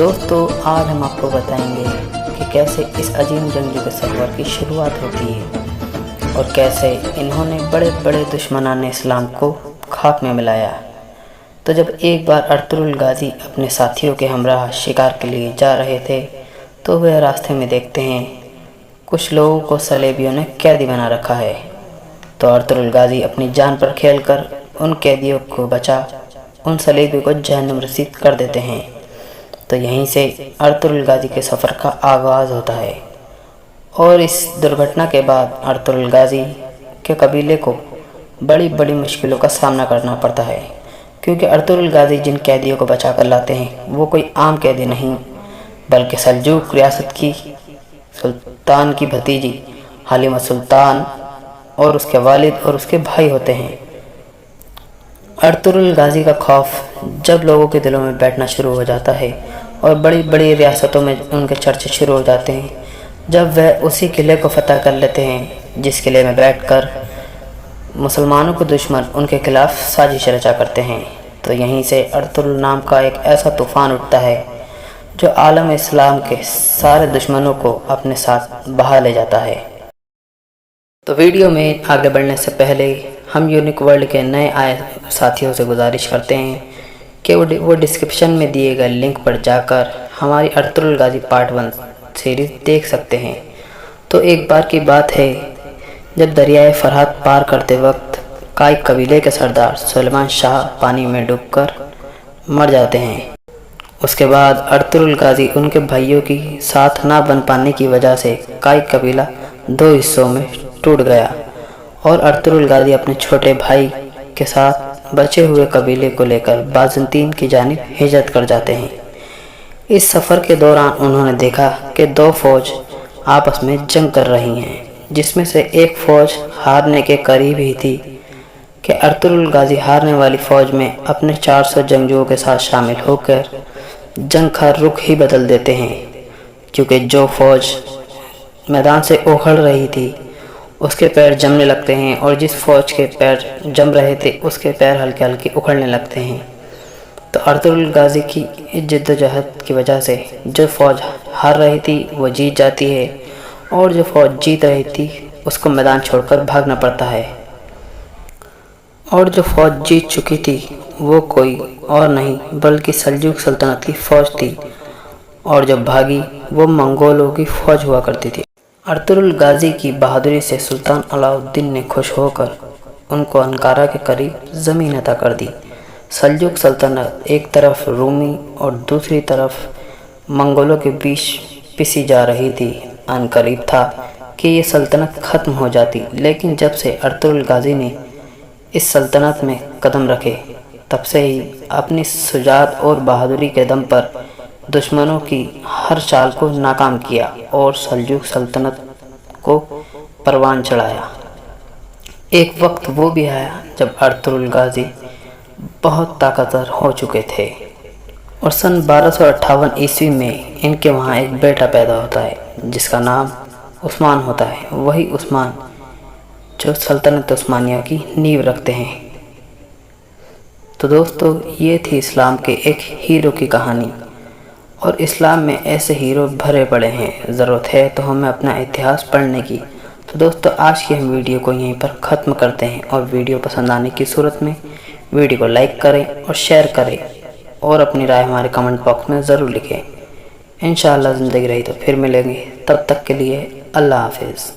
दोस्तों आज हम आपको बताएंगे कि कैसे इस अजीम जंगजू के सफ़र की शुरुआत होती है और कैसे इन्होंने बड़े बड़े दुश्मनान इस्लाम को खाक में मिलाया। तो जब एक बार अर्तुगरुल गाज़ी अपने साथियों के हमराह शिकार के लिए जा रहे थे तो वह रास्ते में देखते हैं कुछ लोगों को सलेबियों ने कैदी बना रखा है। तो अर्तुगरुल गाज़ी अपनी जान पर खेलकर उन कैदियों को बचा उन सलेबियों को जहन्नुम रसीद कर देते हैं। तो यहीं से अर्तुगरुल गाज़ी के सफ़र का आगाज़ होता है और इस दुर्घटना के बाद अर्तुगरुल गाज़ी के कबीले को बड़ी बड़ी मुश्किलों का सामना करना पड़ता है, क्योंकि अर्तुगरुल गाज़ी जिन कैदियों को बचा कर लाते हैं वो कोई आम कैदी नहीं बल्कि सल्जूक रियासत की सुल्तान की भतीजी हालिमा सुल्तान और उसके वालिद और उसके भाई होते हैं। अर्तुगरुल गाज़ी का खौफ जब लोगों के दिलों में बैठना शुरू हो जाता है और बड़ी बड़ी रियासतों में उनके चर्चे शुरू हो जाते हैं, जब वह उसी किले को फतह कर लेते हैं जिस किले में बैठकर मुसलमानों को दुश्मन उनके खिलाफ साजिश रचा करते हैं। तो यहीं से अर्तुगरुल नाम का एक ऐसा तूफ़ान उठता है जो आलम इस्लाम के सारे दुश्मनों को अपने साथ बहा ले जाता है। तो वीडियो में आगे बढ़ने से पहले हम यूनिक वर्ल्ड के नए आए साथियों से गुजारिश करते हैं कि वो डिस्क्रिप्शन में दिए गए लिंक पर जाकर हमारी अर्तुगरुल गाज़ी पार्ट 1 सीरीज़ देख सकते हैं। तो एक बार की बात है जब दरियाए फरहाद पार करते वक्त काई कबीले के सरदार सुलेमान शाह पानी में डूबकर मर जाते हैं। उसके बाद अर्तुगरुल गाज़ी उनके भाइयों की साथ ना बन पाने की वजह से काई कबीला 2 हिस्सों में टूट गया और अर्तुगरुल गाज़ी अपने छोटे भाई के साथ बचे हुए कबीले को लेकर बाज़ंतीन की जानिब हिजरत कर जाते हैं। इस सफ़र के दौरान उन्होंने देखा कि 2 फ़ौज आपस में जंग कर रही हैं, जिसमें से एक फ़ौज हारने के करीब ही थी कि अर्तुगरुल गाज़ी हारने वाली फ़ौज में अपने 400 जंगजुओं के साथ शामिल होकर जंग का रुख ही बदल देते हैं, क्योंकि जो फ़ौज मैदान से उखड़ रही थी उसके पैर जमने लगते हैं और जिस फ़ौज के पैर जम रहे थे उसके पैर हल्के हल्के उखड़ने लगते हैं। तो अर्तुगरुल गाज़ी की इस जद्दोजहद की वजह से जो फ़ौज हार रही थी वो जीत जाती है और जो फ़ौज जीत रही थी उसको मैदान छोड़कर भागना पड़ता है। और जो फ़ौज जीत चुकी थी वो कोई और नहीं बल्कि सल्जूक सल्तनत की फ़ौज थी और जब भागी वो मंगोलों की फ़ौज हुआ करती थी। अर्तुगरुल गाज़ी की बहादुरी से सुल्तान अलाउद्दीन ने खुश होकर उनको अंकारा के करीब ज़मीन अता कर दी। सल्जूक सल्तनत एक तरफ रूमी और दूसरी तरफ मंगोलों के बीच पिसी जा रही थी। अनकरीब था कि ये सल्तनत ख़त्म हो जाती, लेकिन जब से अर्तुगरुल गाज़ी ने इस सल्तनत में कदम रखे तब से ही अपनी शुजाअत और बहादुरी के दम पर दुश्मनों की हर चाल को नाकाम किया और सल्जूक सल्तनत को परवान चढ़ाया। एक वक्त वो भी आया जब अर्तुगरुल गाज़ी बहुत ताकतवर हो चुके थे और सन 1258 ईस्वी में इनके वहाँ एक बेटा पैदा होता है जिसका नाम उस्मान होता है। वही उस्मान जो सल्तनत उस्मानिया की नींव रखते हैं। तो दोस्तों ये थी इस्लाम के एक हीरो की कहानी और इस्लाम में ऐसे हीरो भरे पड़े हैं। ज़रूरत है तो हमें अपना इतिहास पढ़ने की। तो दोस्तों आज की हम वीडियो को यहीं पर ख़त्म करते हैं और वीडियो पसंद आने की सूरत में वीडियो को लाइक करें और शेयर करें और अपनी राय हमारे कमेंट बॉक्स में ज़रूर लिखें। इंशाअल्लाह ज़िंदगी रही तो फिर मिलेंगे, तब तक के लिए अल्लाह हाफ़िज़।